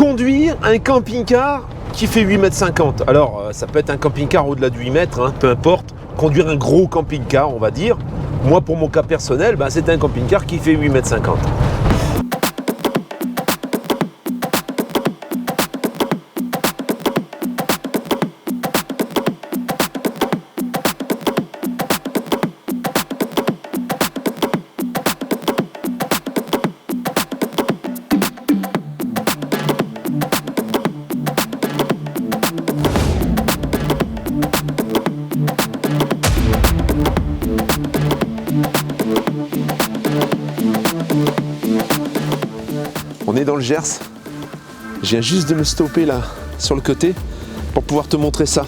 Conduire un camping-car qui fait 8,50 m. Alors, ça peut être un camping-car au-delà de 8 mètres, hein, peu importe. Conduire un gros camping-car, on va dire. Moi, pour mon cas personnel, c'est un camping-car qui fait 8,50 m. On est dans le Gers. Je viens juste de me stopper là, sur le côté, pour pouvoir te montrer ça.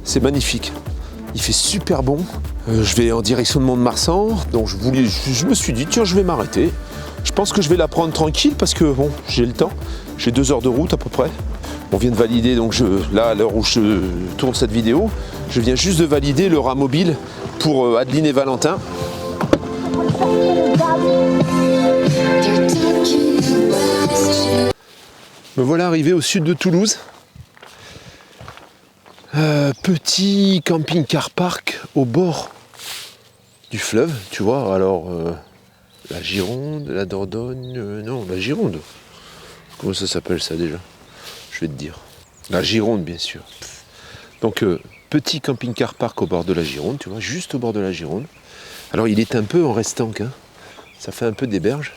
C'est magnifique. Il fait super bon. Je vais en direction de Mont-de-Marsan, donc je me suis dit, tiens, je vais m'arrêter. Je pense que je vais la prendre tranquille parce que bon, j'ai le temps. J'ai 2 heures de route à peu près. On vient de valider, donc là, à l'heure où je tourne cette vidéo, je viens juste de valider le Ramobile pour Adeline et Valentin. Me voilà arrivé au sud de Toulouse. Petit camping-car park au bord du fleuve, tu vois. Alors, la Gironde, la Dordogne, non, la Gironde. Comment ça s'appelle ça déjà ? Je vais te dire. La Gironde, bien sûr. Donc, petit camping-car park au bord de la Gironde, tu vois, juste au bord de la Gironde. Alors, il est un peu en restanque, hein. Ça fait un peu des berges.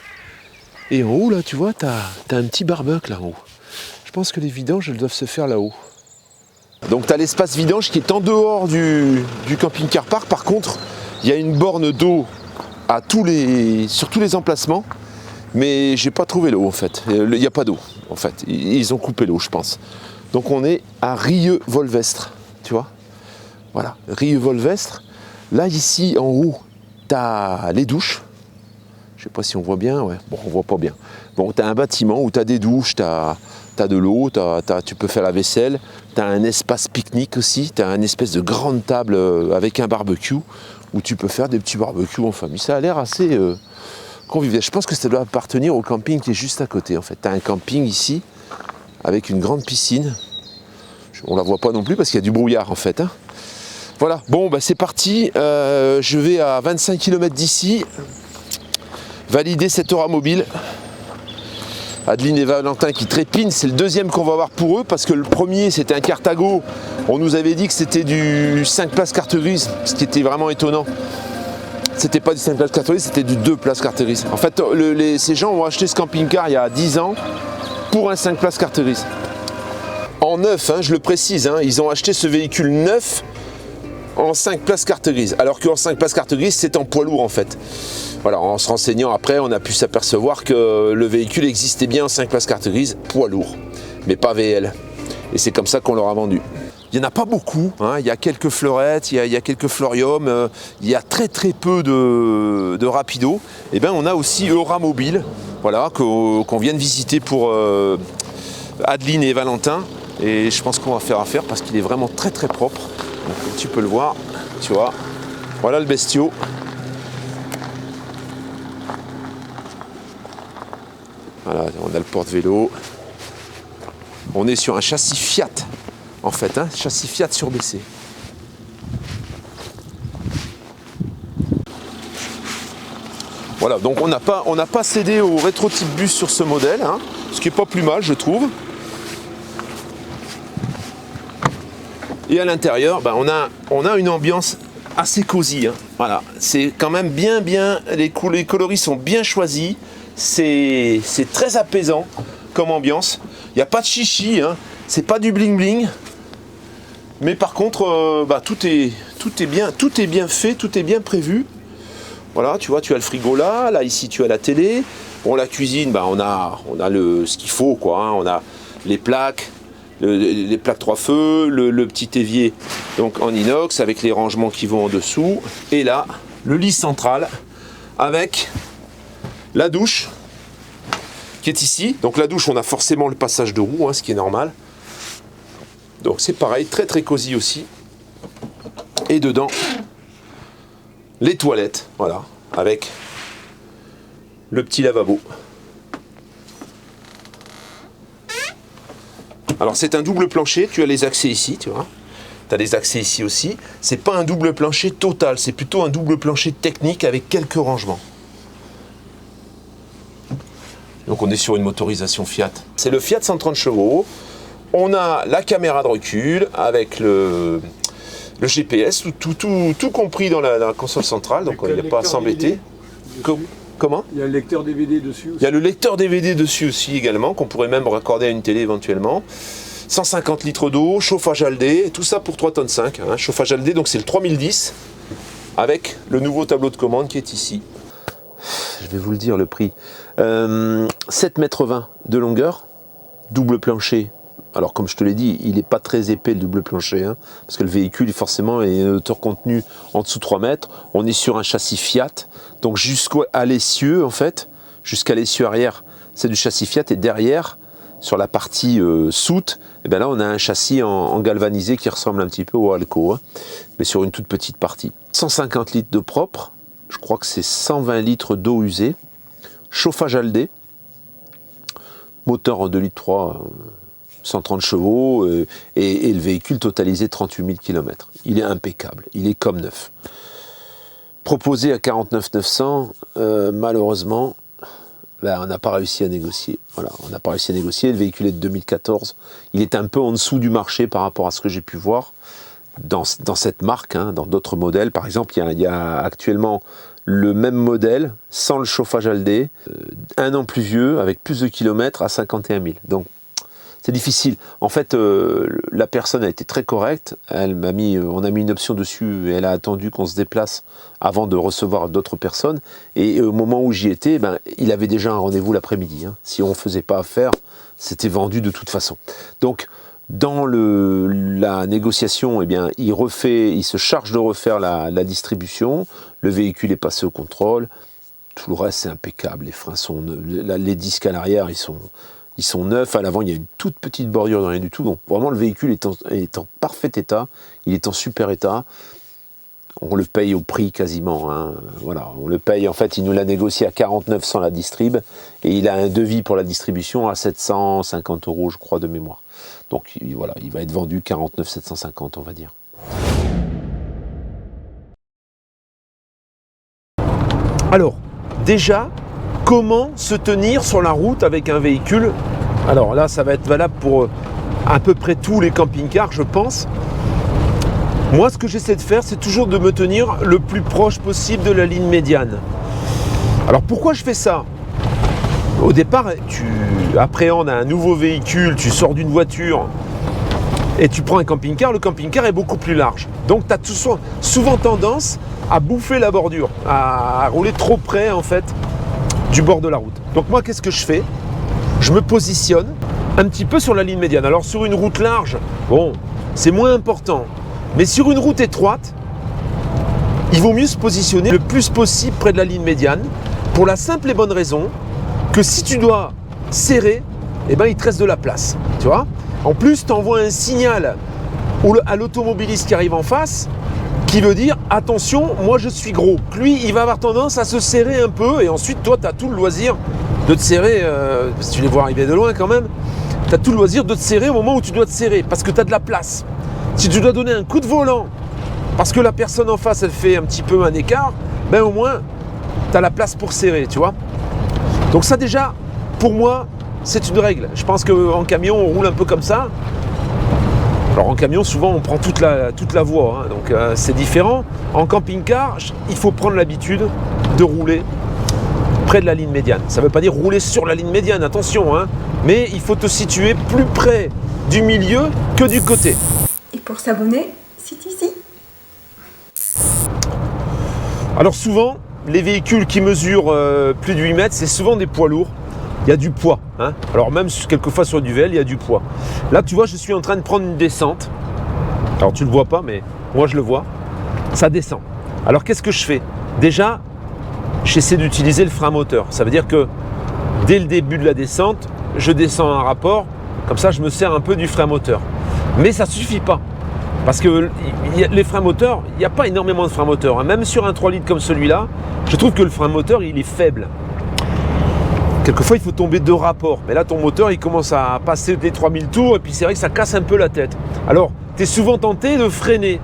Et en haut, là, tu vois, t'as un petit barbecue là en haut. Je pense que les vidanges, elles doivent se faire là-haut. Donc, t'as l'espace vidange qui est en dehors du camping-car park. Par contre, il y a une borne d'eau sur tous les emplacements. Mais j'ai pas trouvé l'eau en fait, il n'y a pas d'eau en fait, ils ont coupé l'eau je pense. Donc on est à Rieux-Volvestre, tu vois. Voilà, Rieux-Volvestre. Là ici en haut, tu as les douches. Je sais pas si on voit bien, ouais, bon on voit pas bien. Bon, tu as un bâtiment où tu as des douches, tu as de l'eau, tu peux faire la vaisselle, tu as un espace pique-nique aussi, tu as une espèce de grande table avec un barbecue où tu peux faire des petits barbecues en famille. Ça a l'air assez... convivial. Je pense que ça doit appartenir au camping qui est juste à côté en fait. Tu as un camping ici avec une grande piscine. On la voit pas non plus parce qu'il y a du brouillard en fait. Hein. Voilà, bon c'est parti. Je vais à 25 km d'ici valider cette Ramobile. Adeline et Valentin qui trépignent, c'est le deuxième qu'on va avoir pour eux parce que le premier c'était un Cartago. On nous avait dit que c'était du 5 places carte grise, ce qui était vraiment étonnant. C'était pas du 5 places carte grise, c'était du 2 places carte grise. En fait, ces gens ont acheté ce camping-car il y a 10 ans pour un 5 places carte grise. En neuf, hein, je le précise, hein, ils ont acheté ce véhicule neuf en 5 places carte grise. Alors qu'en 5 places carte grise, c'est en poids lourd en fait. Voilà, en se renseignant après, on a pu s'apercevoir que le véhicule existait bien en 5 places carte grise, poids lourd, mais pas VL. Et c'est comme ça qu'on leur a vendu. Il n'y en a pas beaucoup, hein. Il y a quelques fleurettes, il y a quelques floriums, il y a très peu de rapido. Et bien on a aussi Ramobile, voilà, qu'on vient de visiter pour Adeline et Valentin. Et je pense qu'on va faire affaire parce qu'il est vraiment très propre. Donc, tu peux le voir, tu vois. Voilà le bestiau. Voilà, on a le porte-vélo. On est sur un châssis Fiat. En fait, hein, châssis Fiat surbaissé. Voilà, donc on n'a pas cédé au rétro-type bus sur ce modèle, hein, ce qui n'est pas plus mal, je trouve. Et à l'intérieur, on a une ambiance assez cosy. Hein. Voilà, c'est quand même bien, les coloris sont bien choisis. C'est très apaisant comme ambiance. Il n'y a pas de chichi, hein. C'est pas du bling bling. Mais par contre, tout est bien fait, tout est bien prévu. Voilà, tu vois, tu as le frigo là ici tu as la télé. Bon, la cuisine, on a ce qu'il faut, quoi. Hein. On a les plaques, les plaques 3 feux, le petit évier donc en inox avec les rangements qui vont en dessous. Et là, le lit central avec la douche qui est ici. Donc la douche, on a forcément le passage de roue, hein, ce qui est normal. Donc c'est pareil, très cosy aussi. Et dedans, les toilettes, voilà, avec le petit lavabo. Alors c'est un double plancher, tu as les accès ici, tu vois. Tu as les accès ici aussi. C'est pas un double plancher total, c'est plutôt un double plancher technique avec quelques rangements. Donc on est sur une motorisation Fiat. C'est le Fiat 130 chevaux. On a la caméra de recul avec le GPS, tout compris dans la console centrale, donc il n'y a pas à s'embêter. Comment ? Il y a le lecteur DVD dessus aussi. Il y a le lecteur DVD dessus aussi également, qu'on pourrait même raccorder à une télé éventuellement. 150 litres d'eau, chauffage Aldé, tout ça pour 3,5 tonnes. Hein. Chauffage Aldé, donc c'est le 3010, avec le nouveau tableau de commande qui est ici. Je vais vous le dire le prix. 7,20 m de longueur, double plancher. Alors comme je te l'ai dit, il n'est pas très épais le double plancher, hein, parce que le véhicule forcément est une hauteur contenue en dessous de 3 mètres. On est sur un châssis Fiat, donc jusqu'à l'essieu en fait, jusqu'à l'essieu arrière, c'est du châssis Fiat, et derrière, sur la partie soute, et bien là on a un châssis en galvanisé qui ressemble un petit peu au Alco, hein, mais sur une toute petite partie. 150 litres de propre, je crois que c'est 120 litres d'eau usée, chauffage Aldé, moteur en 2,3 litres, 130 chevaux, et le véhicule totalisé 38 000 km. Il est impeccable, il est comme neuf. Proposé à 49 900, malheureusement, ben, on n'a pas réussi à négocier. Voilà, on n'a pas réussi à négocier. Le véhicule est de 2014. Il est un peu en dessous du marché par rapport à ce que j'ai pu voir dans cette marque, hein, dans d'autres modèles. Par exemple, il y a actuellement le même modèle, sans le chauffage Aldé, un an plus vieux, avec plus de kilomètres, à 51 000. Donc, c'est difficile. En fait, la personne a été très correcte. On a mis une option dessus et elle a attendu qu'on se déplace avant de recevoir d'autres personnes. Et au moment où j'y étais, ben, il avait déjà un rendez-vous l'après-midi. Hein. Si on ne faisait pas affaire, c'était vendu de toute façon. Donc, dans la négociation, eh bien, il se charge de refaire la distribution. Le véhicule est passé au contrôle. Tout le reste, c'est impeccable. Les freins sont les disques à l'arrière, ils sont neufs. À l'avant, il y a une toute petite bordure de rien du tout. Donc vraiment, le véhicule est en parfait état. Il est en super état. On le paye au prix quasiment. Hein. Voilà, on le paye. En fait, il nous l'a négocié à 49 sans la distrib. Et il a un devis pour la distribution à 750 €, je crois, de mémoire. Donc voilà, il va être vendu 49 750, on va dire. Alors, déjà, comment se tenir sur la route avec un véhicule? Alors là, ça va être valable pour à peu près tous les camping-cars, je pense. Moi, ce que j'essaie de faire, c'est toujours de me tenir le plus proche possible de la ligne médiane. Alors pourquoi je fais ça? Au départ, tu appréhendes un nouveau véhicule, tu sors d'une voiture et tu prends un camping-car, le camping-car est beaucoup plus large. Donc tu as souvent tendance à bouffer la bordure, à rouler trop près en fait du bord de la route. Donc moi, qu'est-ce que je fais? Je me positionne un petit peu sur la ligne médiane. Alors sur une route large, bon, c'est moins important. Mais sur une route étroite, il vaut mieux se positionner le plus possible près de la ligne médiane pour la simple et bonne raison que si tu dois serrer, eh ben, il te reste de la place. Tu vois? En plus, tu envoies un signal à l'automobiliste qui arrive en face qui veut dire attention, moi je suis gros. Lui, il va avoir tendance à se serrer un peu et ensuite, toi, tu as tout le loisir de te serrer, parce que tu les vois arriver de loin quand même, tu as tout le loisir de te serrer au moment où tu dois te serrer parce que tu as de la place. Si tu dois donner un coup de volant parce que la personne en face, elle fait un petit peu un écart, ben au moins, tu as la place pour serrer, tu vois. Donc ça déjà, pour moi, c'est une règle. Je pense qu'en camion, on roule un peu comme ça. Alors en camion, souvent, on prend toute la voie, hein, donc c'est différent. En camping-car, il faut prendre l'habitude de rouler près de la ligne médiane. Ça ne veut pas dire rouler sur la ligne médiane, attention, hein, mais il faut te situer plus près du milieu que du côté. Et pour s'abonner, c'est ici. Alors souvent, les véhicules qui mesurent plus de 8 mètres, c'est souvent des poids lourds. Il y a du poids. Hein. Alors même quelquefois sur du VL, il y a du poids. Là, tu vois, je suis en train de prendre une descente. Alors tu ne le vois pas, mais moi je le vois. Ça descend. Alors qu'est-ce que je fais? Déjà, j'essaie d'utiliser le frein moteur. Ça veut dire que dès le début de la descente, je descends un rapport. Comme ça, je me sers un peu du frein moteur. Mais ça ne suffit pas. Parce que les freins moteurs, il n'y a pas énormément de freins moteurs. Hein. Même sur un 3 litres comme celui-là, je trouve que le frein moteur, il est faible. Quelquefois, il faut tomber de rapport. Mais là, ton moteur, il commence à passer des 3000 tours et puis c'est vrai que ça casse un peu la tête. Alors, tu es souvent tenté de freiner.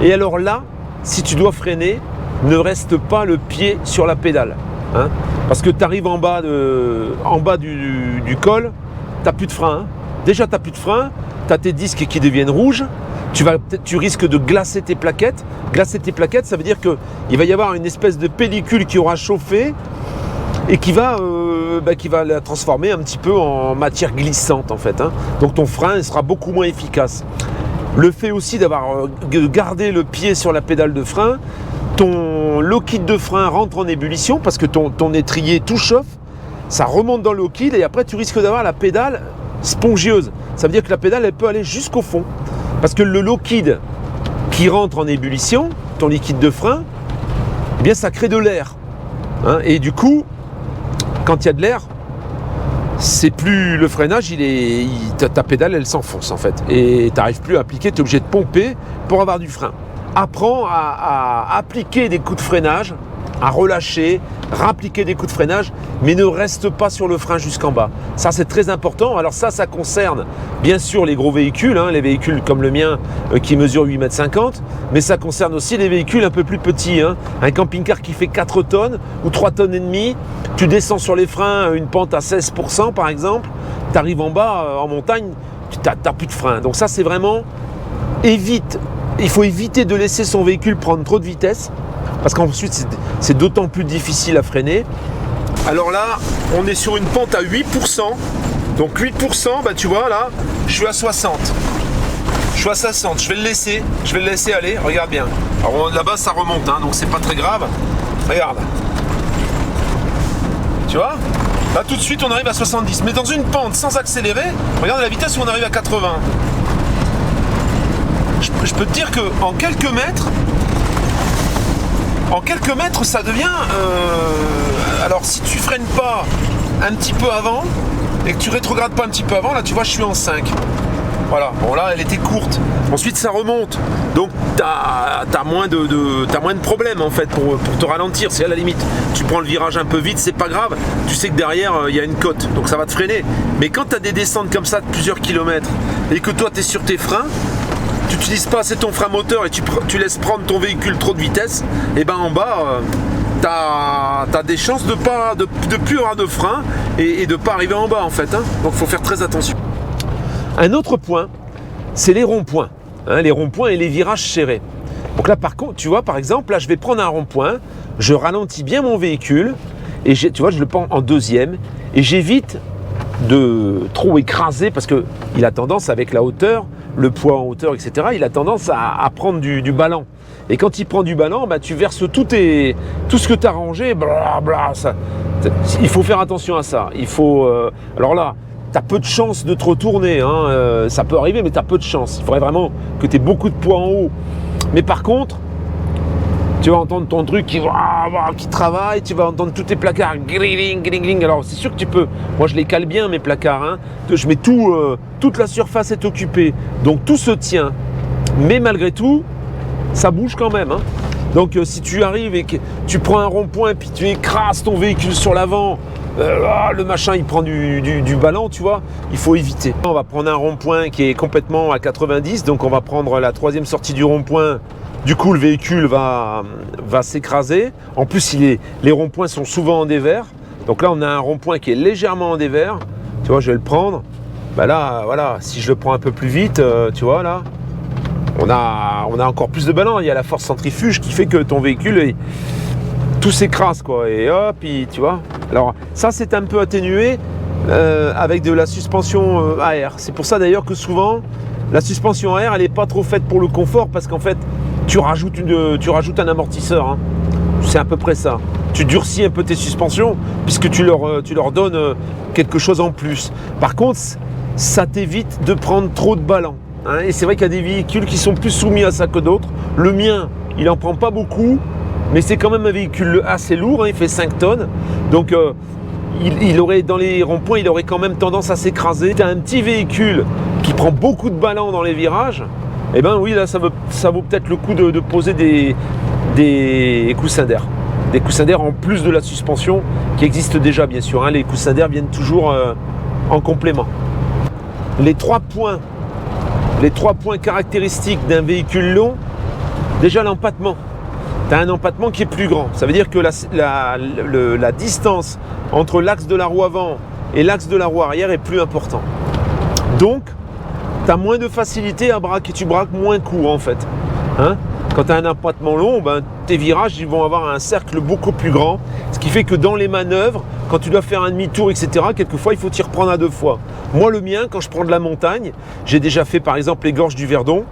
Et alors là, si tu dois freiner, ne reste pas le pied sur la pédale. Hein, parce que tu arrives en bas du col, tu n'as plus de frein. Hein. Déjà, tu n'as plus de frein, tu as tes disques qui deviennent rouges. Tu risques de glacer tes plaquettes. Glacer tes plaquettes, ça veut dire qu'il va y avoir une espèce de pellicule qui aura chauffé et qui va la transformer un petit peu en matière glissante en fait. Hein. Donc ton frein sera beaucoup moins efficace. Le fait aussi de garder le pied sur la pédale de frein, ton liquide de frein rentre en ébullition parce que ton étrier tout chauffe, ça remonte dans le liquide et après tu risques d'avoir la pédale spongieuse. Ça veut dire que la pédale elle peut aller jusqu'au fond. Parce que le liquide qui rentre en ébullition, ton liquide de frein, eh bien ça crée de l'air. Hein, et du coup, quand il y a de l'air, c'est plus le freinage, ta pédale elle s'enfonce en fait. Et tu n'arrives plus à appliquer, tu es obligé de pomper pour avoir du frein. Apprends à appliquer des coups de freinage, à relâcher, rappliquer des coups de freinage, mais ne reste pas sur le frein jusqu'en bas. Ça, c'est très important. Alors ça concerne bien sûr les gros véhicules, hein, les véhicules comme le mien qui mesure 8,50 m, mais ça concerne aussi les véhicules un peu plus petits. Hein. Un camping-car qui fait 4 tonnes ou 3 tonnes et demie, tu descends sur les freins une pente à 16% par exemple, tu arrives en bas en montagne, tu n'as plus de frein. Donc ça, c'est vraiment il faut éviter de laisser son véhicule prendre trop de vitesse, parce qu'ensuite c'est d'autant plus difficile à freiner. Alors là, on est sur une pente à 8%. Donc 8%, bah tu vois là, je suis à 60. Je suis à 60, je vais le laisser aller, regarde bien. Alors là-bas ça remonte, hein, donc c'est pas très grave. Regarde. Tu vois? Là tout de suite on arrive à 70. Mais dans une pente sans accélérer, regarde la vitesse où on arrive à 80. Je peux te dire qu'en quelques mètres, ça devient... alors si tu freines pas un petit peu avant et que tu rétrogrades pas un petit peu avant, là tu vois je suis en 5. Voilà, bon là elle était courte. Ensuite ça remonte. Donc t'as moins de problèmes en fait pour te ralentir. C'est à la limite. Tu prends le virage un peu vite, c'est pas grave. Tu sais que derrière il y a une côte, donc ça va te freiner. Mais quand tu as des descentes comme ça de plusieurs kilomètres et que toi tu es sur tes freins, tu n'utilises pas assez ton frein moteur et tu laisses prendre ton véhicule trop de vitesse, et ben en bas tu as des chances de plus avoir de frein et de pas arriver en bas en fait. Hein. Donc il faut faire très attention. Un autre point, c'est les ronds-points. Hein, les ronds-points et les virages serrés. Donc là par contre, tu vois par exemple, là je vais prendre un rond-point, je ralentis bien mon véhicule et tu vois je le prends en deuxième et j'évite de trop écraser parce qu'il a tendance avec la hauteur, le poids en hauteur, etc., il a tendance à prendre du ballon. Et quand il prend du ballon, bah, tu verses tout ce que tu as rangé, il faut faire attention à ça. Il faut, alors là, tu as peu de chance de te retourner, hein, ça peut arriver, mais tu as peu de chance. Il faudrait vraiment que tu aies beaucoup de poids en haut. Mais par contre, tu vas entendre ton truc qui travaille, tu vas entendre tous tes placards gling. Alors c'est sûr que tu peux, moi je les cale bien mes placards, hein. Je mets toute la surface est occupée, donc tout se tient, mais malgré tout, ça bouge quand même. Hein. Donc si tu arrives et que tu prends un rond-point et puis tu écrases ton véhicule sur l'avant, le machin il prend du ballon, tu vois, il faut éviter. On va prendre un rond-point qui est complètement à 90, donc on va prendre la troisième sortie du rond-point. Du coup, le véhicule va s'écraser. En plus, les ronds-points sont souvent en dévers. Donc là, on a un rond-point qui est légèrement en dévers. Tu vois, je vais le prendre. Bah là, voilà, si je le prends un peu plus vite, tu vois, là, on a encore plus de ballon. Il y a la force centrifuge qui fait que ton véhicule, tout s'écrase, quoi. Et hop, tu vois. Alors, ça, c'est un peu atténué avec de la suspension à air. C'est pour ça, d'ailleurs, que souvent, la suspension à air, elle n'est pas trop faite pour le confort parce qu'en fait, tu rajoutes un amortisseur, hein. C'est à peu près ça. Tu durcis un peu tes suspensions puisque tu leur donnes quelque chose en plus. Par contre, ça t'évite de prendre trop de ballon. Hein. Et c'est vrai qu'il y a des véhicules qui sont plus soumis à ça que d'autres. Le mien, il n'en prend pas beaucoup, mais c'est quand même un véhicule assez lourd, hein, il fait 5 tonnes. Donc il aurait, dans les ronds-points, il aurait quand même tendance à s'écraser. Tu as un petit véhicule qui prend beaucoup de ballon dans les virages, eh ben oui, là ça vaut peut-être le coup de poser des coussins d'air. Des coussins d'air en plus de la suspension qui existe déjà bien sûr, hein. Les coussins d'air viennent toujours en complément. Les trois points caractéristiques d'un véhicule long, déjà l'empattement. Tu as un empattement qui est plus grand. Ça veut dire que la distance entre l'axe de la roue avant et l'axe de la roue arrière est plus important. Donc, tu as moins de facilité à braquer, tu braques moins court en fait. Hein? Quand tu as un empattement long, ben, tes virages ils vont avoir un cercle beaucoup plus grand, ce qui fait que dans les manœuvres, quand tu dois faire un demi-tour, etc., quelquefois il faut t'y reprendre à 2 fois. Moi, le mien, quand je prends de la montagne, j'ai déjà fait par exemple les gorges du Verdon,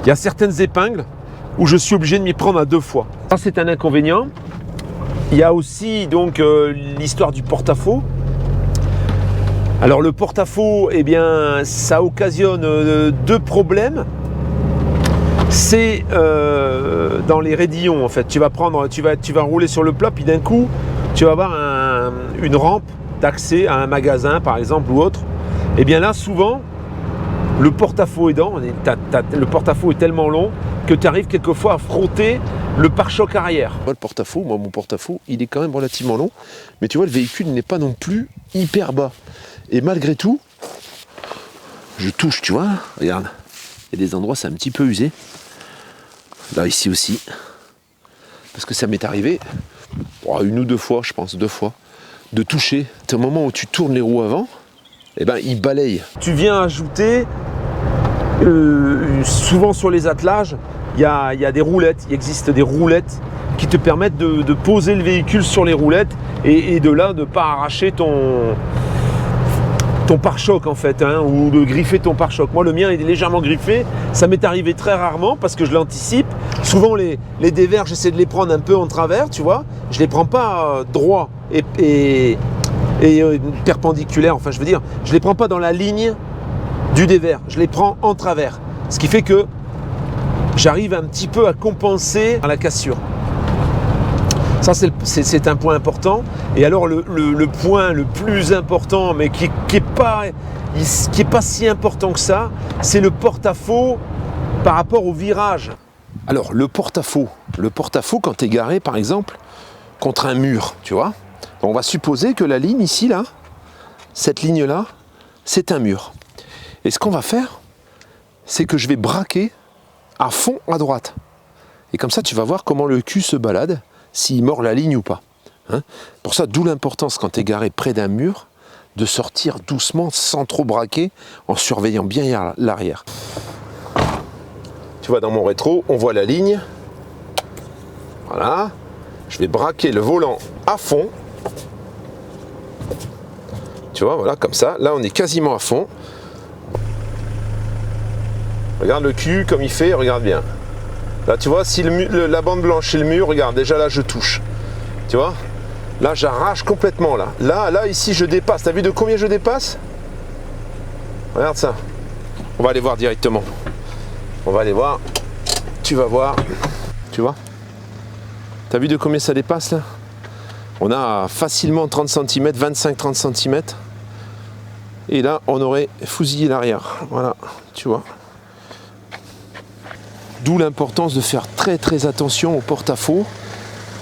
il y a certaines épingles où je suis obligé de m'y prendre à 2 fois. Ça, c'est un inconvénient. Il y a aussi donc l'histoire du porte-à-faux. Alors le porte-à-faux, eh bien, ça occasionne 2 problèmes. C'est dans les raidillons en fait. Tu vas rouler sur le plat, puis d'un coup, tu vas avoir une rampe d'accès à un magasin par exemple ou autre. Et bien là, souvent, le porte-à-faux aidant, le porte-à-faux est tellement long que tu arrives quelquefois à frotter le pare-choc arrière. Moi, mon porte-à-faux, il est quand même relativement long, mais tu vois, le véhicule n'est pas non plus hyper bas. Et malgré tout, je touche, tu vois, regarde, il y a des endroits, c'est un petit peu usé. Là, ici aussi, parce que ça m'est arrivé 1 ou 2 fois, je pense, 2 fois, de toucher. C'est au moment où tu tournes les roues avant, eh ben, il balaye. Tu viens ajouter, souvent sur les attelages, il y a des roulettes, il existe des roulettes qui te permettent de poser le véhicule sur les roulettes et de là, de ne pas arracher ton pare-choc en fait, hein, ou de griffer ton pare-choc. Moi, le mien est légèrement griffé, ça m'est arrivé très rarement parce que je l'anticipe. Souvent, les dévers, j'essaie de les prendre un peu en travers, tu vois, je les prends pas droit et perpendiculaire, enfin je veux dire, je les prends pas dans la ligne du dévers, je les prends en travers. Ce qui fait que j'arrive un petit peu à compenser la cassure. Ça, c'est un point important. Et alors, le point le plus important, mais qui est pas si important que ça, c'est le porte-à-faux par rapport au virage. Alors, le porte-à-faux, quand tu es garé, par exemple, contre un mur, tu vois, on va supposer que la ligne ici, là, cette ligne-là, c'est un mur. Et ce qu'on va faire, c'est que je vais braquer à fond à droite. Et comme ça, tu vas voir comment le cul se balade, s'il mord la ligne ou pas. Hein? Pour ça, d'où l'importance, quand tu es garé près d'un mur, de sortir doucement, sans trop braquer, en surveillant bien l'arrière. Tu vois, dans mon rétro, on voit la ligne. Voilà. Je vais braquer le volant à fond. Tu vois, voilà, comme ça. Là, on est quasiment à fond. Regarde le cul, comme il fait, regarde bien. Là, tu vois, si la bande blanche et le mur, regarde, déjà là, je touche. Tu vois? Là, j'arrache complètement, là. Là, ici, je dépasse. T'as vu de combien je dépasse? Regarde ça. On va aller voir directement. On va aller voir. Tu vas voir. Tu vois? T'as vu de combien ça dépasse, là? On a facilement 30 cm, 25-30 cm. Et là, on aurait fusillé l'arrière. Voilà, tu vois. D'où l'importance de faire très attention au porte-à-faux.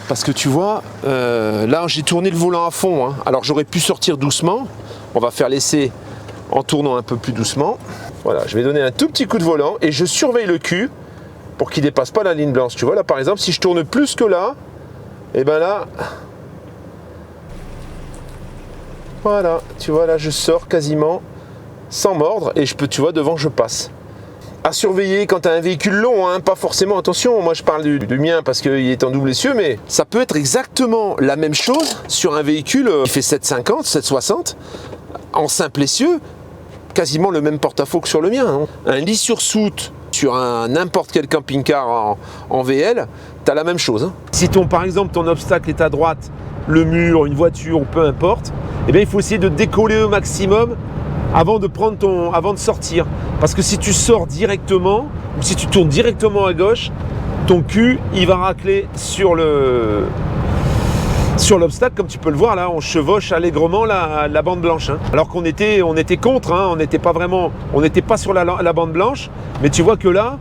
Parce que tu vois, là j'ai tourné le volant à fond. Hein. Alors j'aurais pu sortir doucement. On va faire l'essai en tournant un peu plus doucement. Voilà, je vais donner un tout petit coup de volant et je surveille le cul pour qu'il ne dépasse pas la ligne blanche. Tu vois, là par exemple, si je tourne plus que là, et ben là, voilà, tu vois, là je sors quasiment sans mordre et je peux, tu vois, devant je passe. À surveiller quand tu as un véhicule long, hein, pas forcément, attention, moi je parle du mien parce qu'il est en double essieu, mais ça peut être exactement la même chose sur un véhicule qui fait 750, 760, en simple essieu, quasiment le même porte-à-faux que sur le mien. Hein. Un lit sur soute sur n'importe quel camping-car en VL, tu as la même chose. Hein. Si par exemple ton obstacle est à droite, le mur, une voiture, peu importe, eh bien, il faut essayer de décoller au maximum avant de sortir. Parce que si tu sors directement, ou si tu tournes directement à gauche, ton cul, il va racler sur l'obstacle, comme tu peux le voir, là, on chevauche allègrement la bande blanche. Hein. Alors qu'on était contre, hein, on n'était pas sur la bande blanche, mais tu vois que là,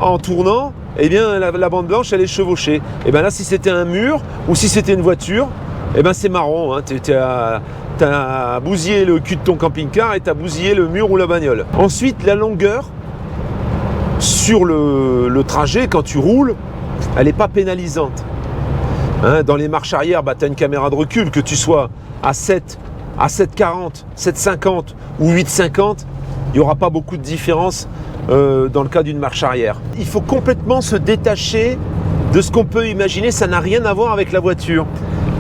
en tournant, eh bien la bande blanche elle est chevauchée. Et bien là si c'était un mur ou si c'était une voiture, eh ben c'est marron, hein. T'as bousillé le cul de ton camping-car et t'as bousillé le mur ou la bagnole. Ensuite, la longueur sur le trajet, quand tu roules, elle n'est pas pénalisante. Hein, dans les marches arrière, bah, tu as une caméra de recul, que tu sois à 7, à 7,40, 7,50 ou 8,50, il n'y aura pas beaucoup de différence dans le cas d'une marche arrière. Il faut complètement se détacher de ce qu'on peut imaginer, ça n'a rien à voir avec la voiture.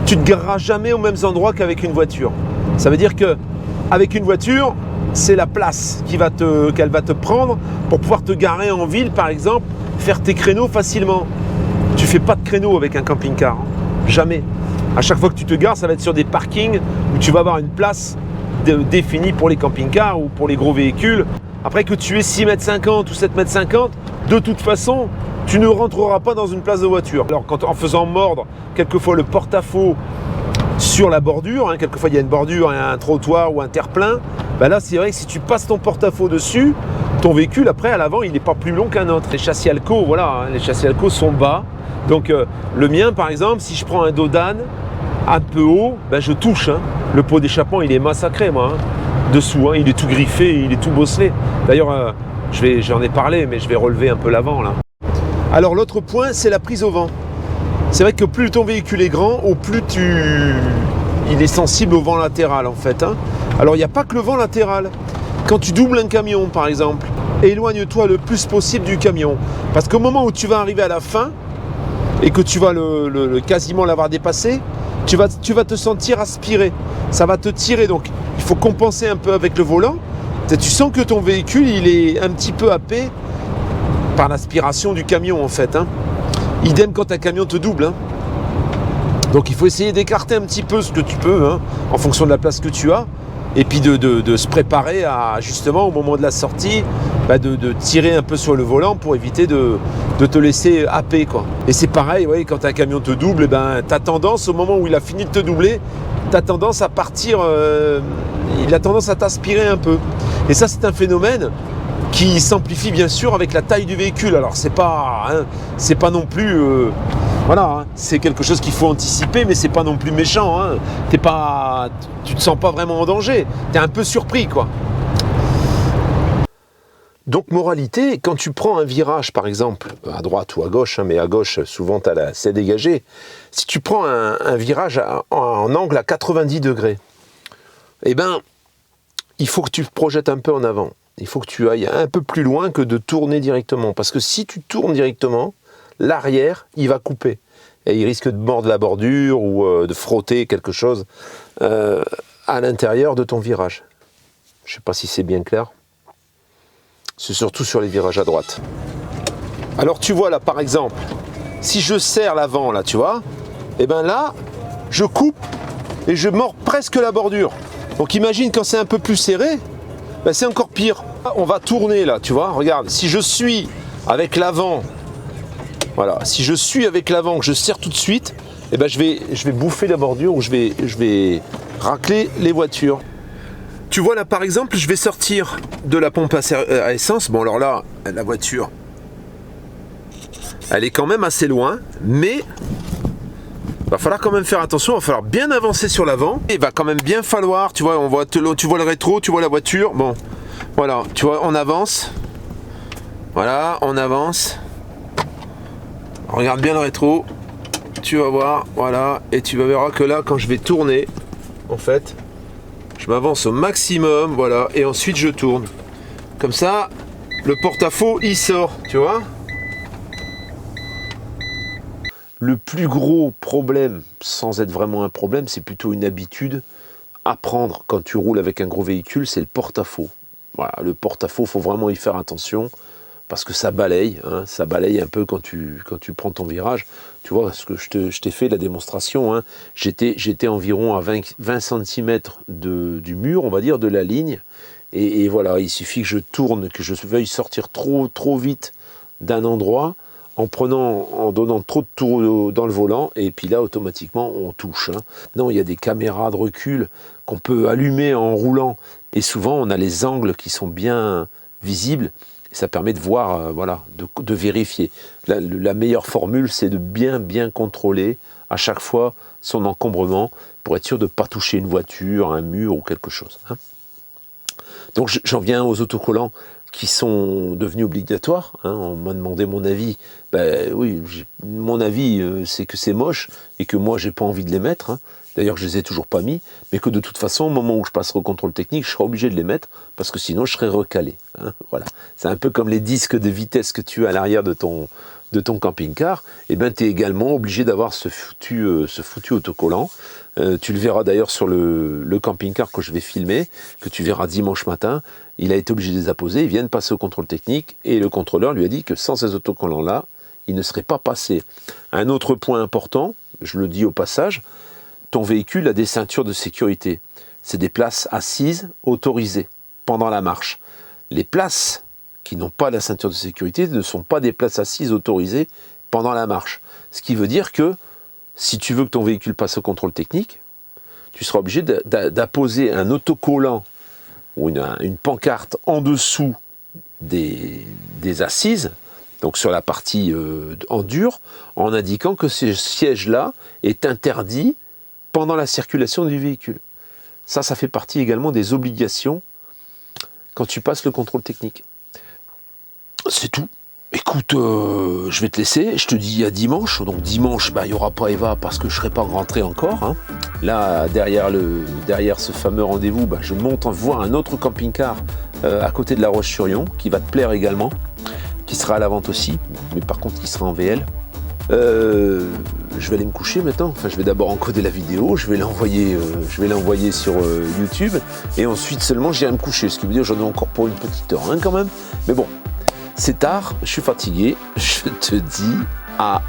Tu ne te gareras jamais aux mêmes endroits qu'avec une voiture. Ça veut dire qu'avec une voiture, c'est la place qu'elle va te prendre pour pouvoir te garer en ville, par exemple, faire tes créneaux facilement. Tu ne fais pas de créneaux avec un camping-car, hein. Jamais. À chaque fois que tu te gares, ça va être sur des parkings où tu vas avoir une place définie pour les camping-cars ou pour les gros véhicules. Après que tu aies 6,50 m ou 7,50 m, de toute façon, tu ne rentreras pas dans une place de voiture. Alors en faisant mordre quelquefois le porte-à-faux sur la bordure, hein, quelquefois il y a une bordure, un trottoir ou un terre-plein, ben là c'est vrai que si tu passes ton porte-à-faux dessus, ton véhicule après à l'avant il n'est pas plus long qu'un autre. Les châssis Alco, voilà, hein, les châssis Alco sont bas, donc le mien par exemple, si je prends un dos d'âne un peu haut, ben je touche, hein. Le pot d'échappement il est massacré moi, hein, dessous, hein, il est tout griffé, il est tout bosselé. D'ailleurs j'en ai parlé mais je vais relever un peu l'avant là. Alors l'autre point, c'est la prise au vent. C'est vrai que plus ton véhicule est grand, au plus il est sensible au vent latéral en fait, hein. Alors il n'y a pas que le vent latéral. Quand tu doubles un camion par exemple, éloigne-toi le plus possible du camion. Parce qu'au moment où tu vas arriver à la fin, et que tu vas quasiment l'avoir dépassé, tu vas te sentir aspiré. Ça va te tirer, donc il faut compenser un peu avec le volant. Tu sens que ton véhicule il est un petit peu happé par l'aspiration du camion en fait, hein. Idem quand un camion te double, hein. Donc il faut essayer d'écarter un petit peu ce que tu peux, hein, en fonction de la place que tu as, et puis de se préparer à justement au moment de la sortie, bah, de tirer un peu sur le volant pour éviter de te laisser happer, quoi. Et c'est pareil, ouais, quand un camion te double, eh ben, tu as tendance au moment où il a fini de te doubler, tu as tendance à partir, il a tendance à t'aspirer un peu. Et ça c'est un phénomène qui s'amplifie bien sûr avec la taille du véhicule. Alors c'est pas non plus voilà, hein, c'est quelque chose qu'il faut anticiper, mais c'est pas non plus méchant, hein. Tu te sens pas vraiment en danger, tu es un peu surpris quoi. Donc moralité, quand tu prends un virage par exemple, à droite ou à gauche, hein, mais à gauche souvent c'est dégagé, si tu prends un virage en angle à 90 degrés, eh ben il faut que tu te projettes un peu en avant. Il faut que tu ailles un peu plus loin que de tourner directement. Parce que si tu tournes directement, l'arrière, il va couper. Et il risque de mordre la bordure ou de frotter quelque chose à l'intérieur de ton virage. Je ne sais pas si c'est bien clair. C'est surtout sur les virages à droite. Alors tu vois là, par exemple, si je serre l'avant, là, tu vois, et bien là, je coupe et je mords presque la bordure. Donc imagine quand c'est un peu plus serré, ben c'est encore pire. On va tourner là, tu vois, regarde, si je suis avec l'avant, voilà, si je suis avec l'avant, que je serre tout de suite, eh ben je vais bouffer la bordure ou je vais racler les voitures. Tu vois là par exemple, je vais sortir de la pompe à essence, bon alors là, la voiture, elle est quand même assez loin, mais il va falloir quand même faire attention, il va falloir bien avancer sur l'avant. Il va quand même bien falloir, tu vois, tu vois le rétro, tu vois la voiture, bon, voilà, tu vois, on avance. Voilà, on avance. Regarde bien le rétro, tu vas voir, voilà, et tu vas voir que là, quand je vais tourner, en fait, je m'avance au maximum, voilà, et ensuite je tourne. Comme ça, le porte-à-faux, il sort, tu vois. Le plus gros problème, sans être vraiment un problème, c'est plutôt une habitude à prendre quand tu roules avec un gros véhicule, c'est le porte-à-faux. Voilà, le porte-à-faux, il faut vraiment y faire attention parce que ça balaye, hein, ça balaye un peu quand tu prends ton virage. Tu vois, ce que je t'ai fait la démonstration, hein, j'étais environ à 20 cm du mur, on va dire, de la ligne. Et voilà, il suffit que je tourne, que je veuille sortir trop vite d'un endroit, en donnant trop de tours dans le volant, et puis là, automatiquement, on touche, hein. Non, il y a des caméras de recul qu'on peut allumer en roulant, et souvent, on a les angles qui sont bien visibles. Et ça permet de voir, voilà, de vérifier. La meilleure formule, c'est de bien contrôler à chaque fois son encombrement pour être sûr de ne pas toucher une voiture, un mur ou quelque chose. Hein. Donc j'en viens aux autocollants qui sont devenus obligatoires. Hein. On m'a demandé mon avis. Ben oui, mon avis, c'est que c'est moche et que moi, j'ai pas envie de les mettre. Hein. D'ailleurs, je les ai toujours pas mis, mais que de toute façon, au moment où je passerai au contrôle technique, je serai obligé de les mettre parce que sinon, je serai recalé. Hein. Voilà. C'est un peu comme les disques de vitesse que tu as à l'arrière de ton camping-car. Et ben, tu es également obligé d'avoir ce foutu autocollant. Tu le verras d'ailleurs sur le camping-car que je vais filmer, que tu verras dimanche matin. Il a été obligé de les apposer, ils viennent passer au contrôle technique et le contrôleur lui a dit que sans ces autocollants-là, il ne serait pas passé. Un autre point important, je le dis au passage, ton véhicule a des ceintures de sécurité. C'est des places assises autorisées pendant la marche. Les places qui n'ont pas la ceinture de sécurité ne sont pas des places assises autorisées pendant la marche. Ce qui veut dire que si tu veux que ton véhicule passe au contrôle technique, tu seras obligé d'apposer un autocollant ou une pancarte en dessous des assises, donc sur la partie en dur, en indiquant que ce siège-là est interdit pendant la circulation du véhicule. Ça fait partie également des obligations quand tu passes le contrôle technique. C'est tout. Écoute, je vais te laisser, je te dis à dimanche. Donc dimanche, il n'y aura pas Eva parce que je ne serai pas rentré encore. Hein. Là, derrière ce fameux rendez-vous, je monte voir un autre camping-car à côté de La Roche-sur-Yon qui va te plaire également, qui sera à la vente aussi, mais par contre qui sera en VL. Je vais aller me coucher maintenant. Enfin, je vais d'abord encoder la vidéo, je vais l'envoyer sur YouTube, et ensuite seulement j'irai me coucher. Ce qui veut dire que j'en ai encore pour une petite heure, hein, quand même. Mais bon, c'est tard, je suis fatigué. Je te dis à